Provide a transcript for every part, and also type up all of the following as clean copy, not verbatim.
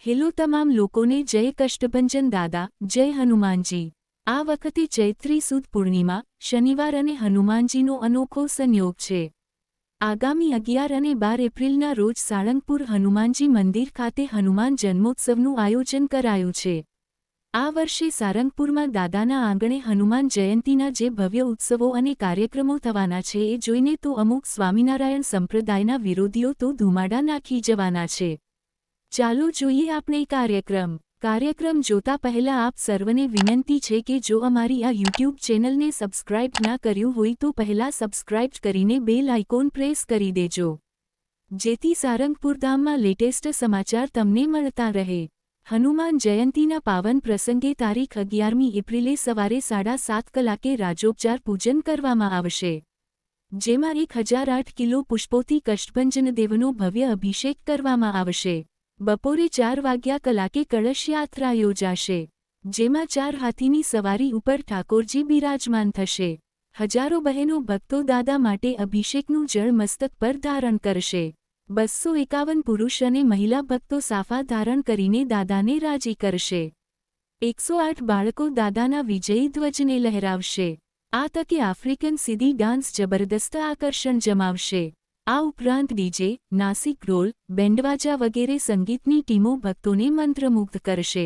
Hello તમામ લોકોને જય કષ્ટભંજન દાદા, જય હનુમાનજી। આ વખતે ચૈત્રી સુદ પૂર્ણિમા, શનિવાર અને હનુમાનજીનો અનોખો સંયોગ છે। આગામી 11 અને 12 એપ્રિલના રોજ સાળંગપુર હનુમાનજી મંદિર ખાતે હનુમાન જન્મોત્સવનું આયોજન કરાયું છે। આ વર્ષે સારંગપુરમાં દાદાના આંગણે હનુમાન જયંતીના જે ભવ્ય ઉત્સવો અને કાર્યક્રમો થવાના છે એ જોઈને તો અમુક સ્વામિનારાયણ સંપ્રદાયના વિરોધીઓ તો ધુમાડા નાખી જવાના છે। ચાલો જોઈએ આપણે કાર્યક્રમ જોતા પહેલા આપ સર્વને વિનંતી છે કે જો અમારી આ યુટ્યુબ ચેનલને સબસ્ક્રાઇબ ના કર્યું હોય તો પહેલા સબસ્ક્રાઇબ કરીને બેલ આઇકોન પ્રેસ કરી દેજો, જેથી સારંગપુર ધામમાં લેટેસ્ટ સમાચાર તમને મળતા રહે। હનુમાન જયંતીના પાવન પ્રસંગે તારીખ 11મી એપ્રિલે સવારે 7:30 કલાકે રાજોપચાર પૂજન કરવામાં આવશે, જેમાં 1008 કિલો પુષ્પોથી કષ્ટભંજન દેવનો ભવ્ય અભિષેક કરવામાં આવશે। બપોરે 4 કલાકે કળશ યાત્રા યોજાશે, જેમાં 4 હાથીની સવારી ઉપર ઠાકોરજી બિરાજમાન થશે। હજારો બહેનો ભક્તો દાદા માટે અભિષેકનું જળ મસ્તક પર ધારણ કરશે। 251 પુરુષ અને મહિલા ભક્તો સાફા ધારણ કરીને દાદાને રાજી કરશે। 108 બાળકો દાદાના વિજયી ધ્વજને લહેરાવશે। આ તકે આફ્રિકન સીધી ડાન્સ જબરદસ્ત આકર્ષણ જમાવશે। આ ઉપરાંત ડીજે, નાસિક ઢોલ, બેન્ડવાજા વગેરે સંગીતની ટીમો ભક્તોને મંત્રમુગ્ધ કરશે।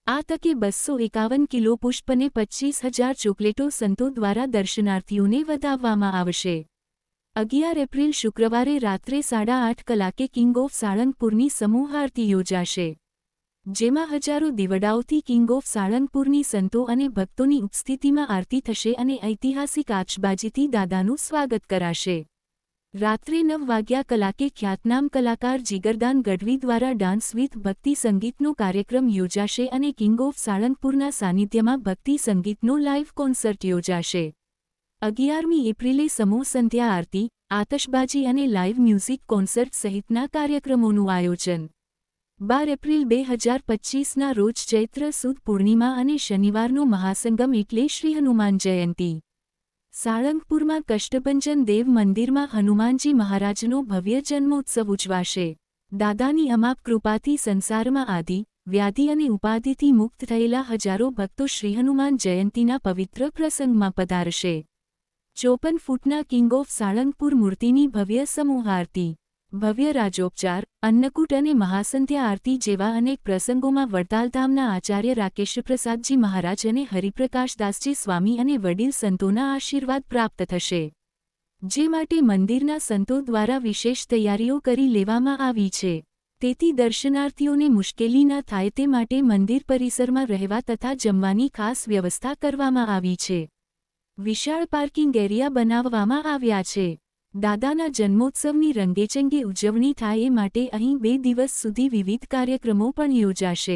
આ તકે 251 કિલો પુષ્પ અને 25,000 ચોકલેટો સંતો દ્વારા દર્શનાર્થીઓને વધાવવામાં આવશે। 11 એપ્રિલ શુક્રવારે રાત્રે 8:30 કલાકે કિંગ ઓફ સાળંગપુરની સમૂહ આરતી યોજાશે, જેમાં હજારો દીવડાઓથી કિંગ ઓફ સાળંગપુરની સંતો અને ભક્તોની ઉપસ્થિતિમાં આરતી થશે અને ઐતિહાસિક આતશબાજીથી દાદાનું સ્વાગત કરાશે। રાત્રે 9 કલાકે ખ્યાતનામ કલાકાર જીગરદાન ગઢવી દ્વારા ડાન્સ વિથ ભક્તિ સંગીતનો કાર્યક્રમ યોજાશે અને કિંગ ઓફ સાળંગપુરના સાનિધ્યમાં ભક્તિ સંગીતનો લાઇવ કોન્સર્ટ યોજાશે। 11મી એપ્રિલે સમૂહ સંધ્યા આરતી, આતશબાજી અને લાઇવ મ્યુઝિક કોન્સર્ટ સહિતના કાર્યક્રમોનું આયોજન। 12 એપ્રિલ 2025ના રોજ ચૈત્ર સુદ પૂર્ણિમા અને શનિવારનો મહાસંગમ એટલે શ્રી હનુમાન જયંતી। સાળંગપુરમાં કષ્ટભંજન દેવ મંદિરમાં હનુમાનજી મહારાજનો ભવ્ય જન્મોત્સવ ઉજવાશે। દાદાની અમાપ કૃપાથી સંસારમાં આદિ, વ્યાધિ અને ઉપાધિથી મુક્ત થયેલા હજારો ભક્તો શ્રી હનુમાન જયંતીના પવિત્ર પ્રસંગમાં પધારશે। 54 ફૂટના કિંગ ઓફ સાળંગપુર મૂર્તિની ભવ્ય સમૂહ આરતી, ભવ્ય રાજોપચાર, અન્નકૂટ અને મહાસંધ્યા આરતી જેવા અનેક પ્રસંગોમાં વડતાલધામના આચાર્ય રાકેશપ્રસાદજી મહારાજ અને હરિપ્રકાશદાસજી સ્વામી અને વડીલ સંતોના આશીર્વાદ પ્રાપ્ત થશે, જે માટે મંદિરના સંતો દ્વારા વિશેષ તૈયારીઓ કરી લેવામાં આવી છે। તેથી દર્શનાર્થીઓને મુશ્કેલી ન થાય તે માટે મંદિર પરિસરમાં રહેવા તથા જમવાની ખાસ વ્યવસ્થા કરવામાં આવી છે। વિશાળ પાર્કિંગ એરિયા બનાવવામાં આવ્યા છે। દાદાના જન્મોત્સવની રંગેચંગે ઉજવણી થાય એ માટે અહીં 2 દિવસ સુધી વિવિધ કાર્યક્રમો પણ યોજાશે।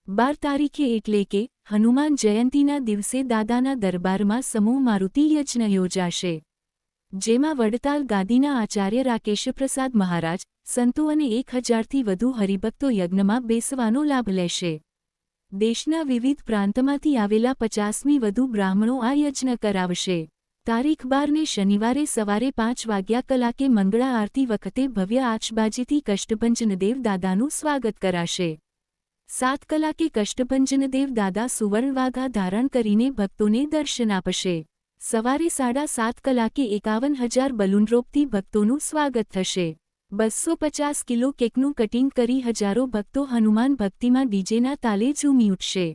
12 તારીખે એટલે કે હનુમાન જયંતીના દિવસે દાદાના દરબારમાં સમૂહ મારુતિ યજ્ઞ યોજાશે, જેમાં વડતાલ ગાદીના આચાર્ય રાકેશપ્રસાદ મહારાજ, સંતો અને 1000થી વધુ હરિભક્તો યજ્ઞમાં બેસવાનો લાભ લેશે। દેશના વિવિધ પ્રાંતમાંથી આવેલા 50મી વધુ બ્રાહ્મણો આ યજ્ઞ કરાવશે। તારીખ 12ને શનિવારે સવારે 5 કલાકે મંગળા આરતી વખતે ભવ્ય આતશબાજીથી કષ્ટભંજનદેવ દાદાનું સ્વાગત કરાશે। 7 કલાકે કષ્ટભંજનદેવ દાદા સુવર્ણવાઘા ધારણ કરીને ભક્તોને દર્શન આપશે। સવારે 7:30 કલાકે 51,000 બલૂનરોપથી ભક્તોનું સ્વાગત થશે। 250 કિલો કેકનું કટિંગ કરી હજારો ભક્તો હનુમાન ભક્તિમાં ડીજેના તાલે ઝૂમી ઉઠશે।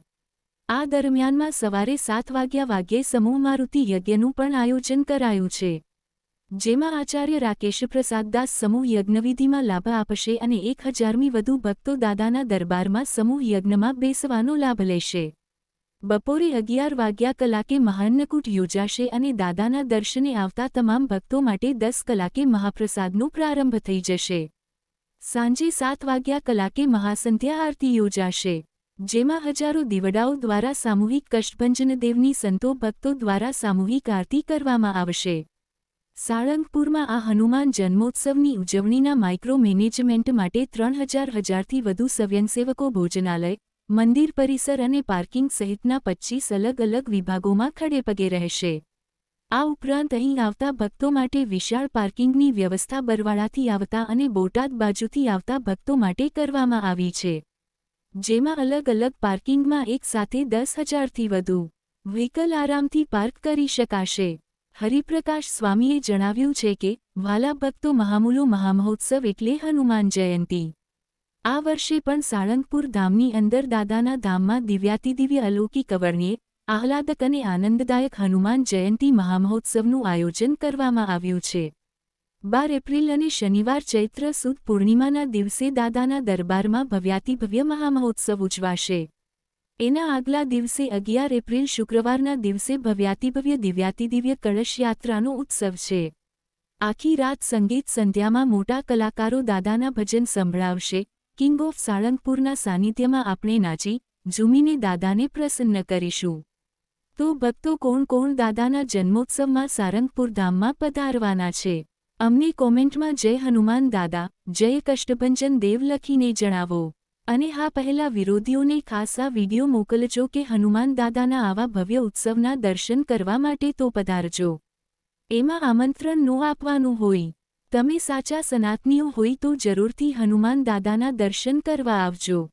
આ દરમિયાનમાં સવારે 7 વાગ્યે સમૂહ મારુતિ યજ્ઞનું પણ આયોજન કરાયું છે, જેમાં આચાર્ય રાકેશપ્રસાદદાસ સમૂહ યજ્ઞવિધિમાં લાભ આપશે અને 1000મી વધુ ભક્તો દાદાના દરબારમાં સમૂહ યજ્ઞમાં બેસવાનો લાભ લેશે। બપોરે 11 કલાકે મહાન્નકૂટ યોજાશે અને દાદાના દર્શને આવતા તમામ ભક્તો માટે 10 કલાકે મહાપ્રસાદનો પ્રારંભ થઈ જશે। સાંજે 7 કલાકે મહાસંધ્યા આરતી યોજાશે, જેમાં હજારો દીવડાઓ દ્વારા સામૂહિક કષ્ટભંજનદેવની સંતો ભક્તો દ્વારા સામૂહિક આરતી કરવામાં આવશે। સાળંગપુરમાં આ હનુમાન જન્મોત્સવની ઉજવણીના માઇક્રો મેનેજમેન્ટ માટે 3000થી વધુ સ્વયંસેવકો ભોજનાલય, મંદિર પરિસર અને પાર્કિંગ સહિતના 25 અલગ અલગ વિભાગોમાં ખડેપગે રહેશે। આ ઉપરાંત અહીં આવતા ભક્તો માટે વિશાળ પાર્કિંગની વ્યવસ્થા બરવાળાથી આવતા અને બોટાદ બાજુથી આવતા ભક્તો માટે કરવામાં આવી છે। જેમાં અલગ અલગ પાર્કિંગમાં એક સાથે 10,000થી વધુ વ્હીકલ આરામથી પાર્ક કરી શકાશે. હરિપ્રકાશ સ્વામીએ જણાવ્યું છે કે, વ્હાલા ભક્તો, મહામૂલો મહામહોત્સવ એટલે હનુમાન જયંતી. આ વર્ષે પણ સાળંગપુર ધામની અંદર દાદાના ધામમાં દિવ્યાતિદિવ્ય અલૌકિક અવર્ણ્ય, આહલાદક અને આનંદદાયક હનુમાન જયંતી મહામહોત્સવનું આયોજન કરવામાં આવ્યું છે. 12 એપ્રિલ અને શનિવાર ચૈત્ર સુદ પૂર્ણિમાના દિવસે દાદાના દરબારમાં ભવ્યાતિભવ્ય મહામહોત્સવ ઉજવાશે. એના આગલા દિવસે 11 એપ્રિલ શુક્રવારના દિવસે ભવ્યાતિભવ્ય દિવ્યાતિદિવ્ય કળશ યાત્રાનો ઉત્સવ છે. આખી રાત સંગીત સંધ્યામાં મોટા કલાકારો દાદાના ભજન સંભળાવશે. કિંગ ઓફ સાળંગપુરના સાનિધ્યમાં આપણે નાચી ઝૂમીને દાદાને પ્રસન્ન કરીશું. તો ભક્તો કોણ કોણ દાદાના જન્મોત્સવમાં સારંગપુર ધામમાં પધારવાના છે? અમને કોમેન્ટમાં જય હનુમાન દાદા, જય કષ્ટભંજન દેવ લખીને જણાવો. અને હા, પહેલા વિરોધીઓને ખાસ આ વિડીયો મોકલજો કે હનુમાન દાદાના આવા ભવ્ય ઉત્સવના દર્શન કરવા માટે તો પધારજો. એમાં આમંત્રણ ન આપવાનું હોય. તમે સાચા સનાતનીઓ હોય તો જરૂરથી હનુમાન દાદાના દર્શન કરવા આવજો.